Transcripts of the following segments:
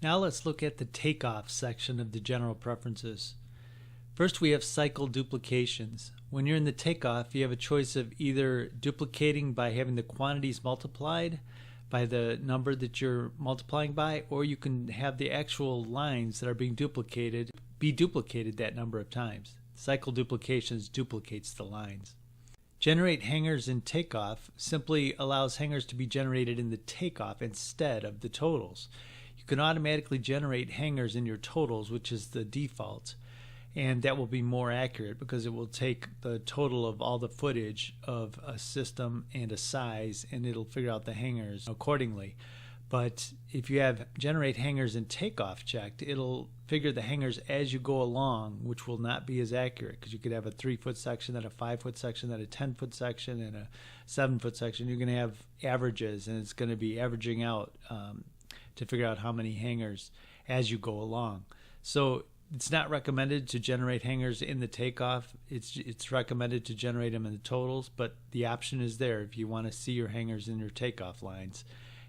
Now let's look at the takeoff section of the general preferences. First, we have cycle duplications. When you're in the takeoff, you have a choice of either duplicating by having the quantities multiplied by the number that you're multiplying by, or you can have the actual lines that are being duplicated be duplicated that number of times. Cycle duplications duplicates the lines. Generate hangers in takeoff simply allows hangers to be generated in the takeoff instead of the totals. You can automatically generate hangers in your totals, which is the default, and that will be more accurate because it will take the total of all the footage of a system and a size, and it'll figure out the hangers accordingly. But if you have generate hangers in takeoff checked, it'll figure the hangers as you go along, which will not be as accurate because you could have a 3-foot section, then a 5-foot section, then a 10-foot section, and a 7-foot section. You're going to have averages, and it's going to be averaging out to figure out how many hangers as you go along. So it's not recommended to generate hangers in the takeoff. It's recommended to generate them in the totals, but the option is there if you want to see your hangers in your takeoff lines,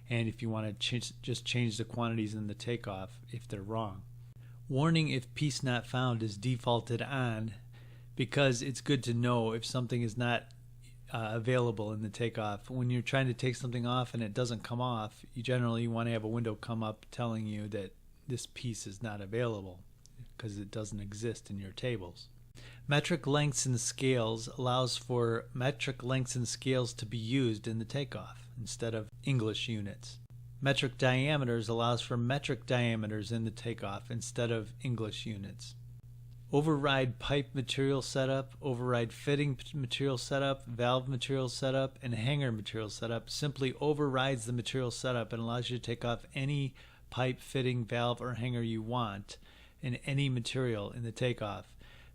and if you want to just change the quantities in the takeoff if they're wrong. Warning if piece not found is defaulted on because it's good to know if something is not available in the takeoff. When you're trying to take something off and it doesn't come off, you generally want to have a window come up telling you that this piece is not available because it doesn't exist in your tables. Metric lengths and scales allows for metric lengths and scales to be used in the takeoff instead of English units. Metric diameters allows for metric diameters in the takeoff instead of English units. Override pipe material setup, override fitting material setup, valve material setup, and hanger material setup simply overrides the material setup and allows you to take off any pipe, fitting, valve, or hanger you want in any material in the takeoff.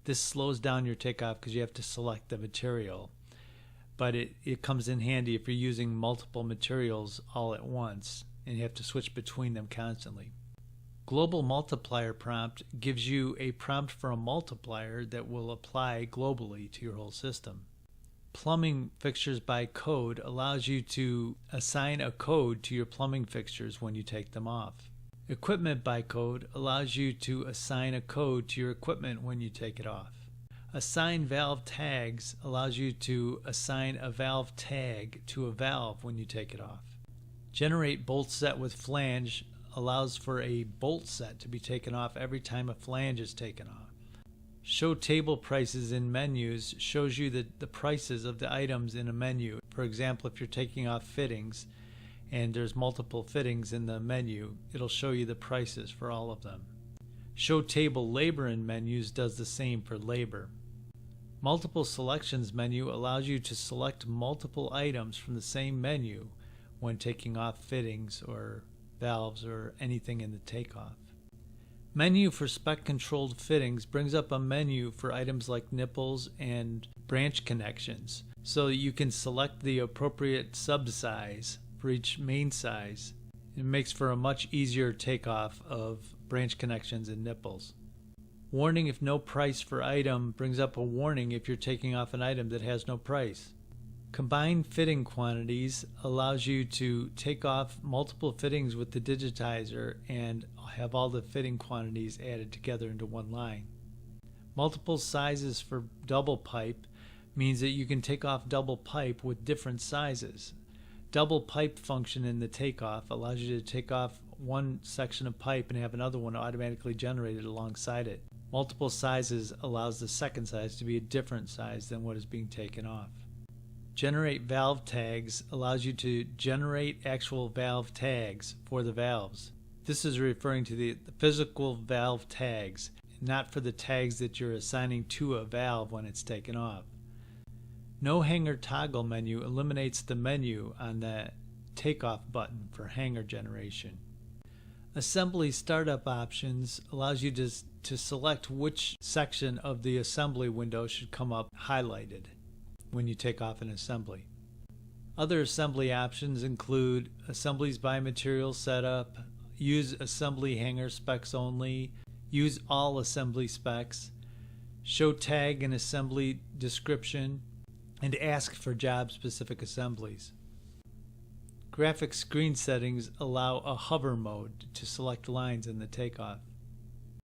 This slows down your takeoff because you have to select the material, but it comes in handy if you're using multiple materials all at once and you have to switch between them constantly. Global multiplier prompt gives you a prompt for a multiplier that will apply globally to your whole system. Plumbing fixtures by code allows you to assign a code to your plumbing fixtures when you take them off. Equipment by code allows you to assign a code to your equipment when you take it off. Assign valve tags allows you to assign a valve tag to a valve when you take it off. Generate bolt set with flange allows for a bolt set to be taken off every time a flange is taken off. Show table prices in menus shows you the prices of the items in a menu. For example, if you're taking off fittings and there's multiple fittings in the menu, it'll show you the prices for all of them. Show table labor in menus does the same for labor. Multiple selections menu allows you to select multiple items from the same menu when taking off fittings or valves or anything in the takeoff. Menu for spec controlled fittings brings up a menu for items like nipples and branch connections so that you can select the appropriate sub size for each main size. It makes for a much easier takeoff of branch connections and nipples. Warning if no price for item brings up a warning if you're taking off an item that has no price. Combine fitting quantities allows you to take off multiple fittings with the digitizer and have all the fitting quantities added together into one line. Multiple sizes for double pipe means that you can take off double pipe with different sizes. Double pipe function in the takeoff allows you to take off one section of pipe and have another one automatically generated alongside it. Multiple sizes allows the second size to be a different size than what is being taken off. Generate valve tags allows you to generate actual valve tags for the valves. This is referring to the physical valve tags, not for the tags that you're assigning to a valve when it's taken off. No hanger toggle menu eliminates the menu on the takeoff button for hanger generation. Assembly startup options allows you to select which section of the assembly window should come up highlighted when you take off an assembly. Other assembly options include assemblies by material setup, use assembly hanger specs only, use all assembly specs, show tag and assembly description, and ask for job-specific assemblies. Graphic screen settings allow a hover mode to select lines in the Takeoff.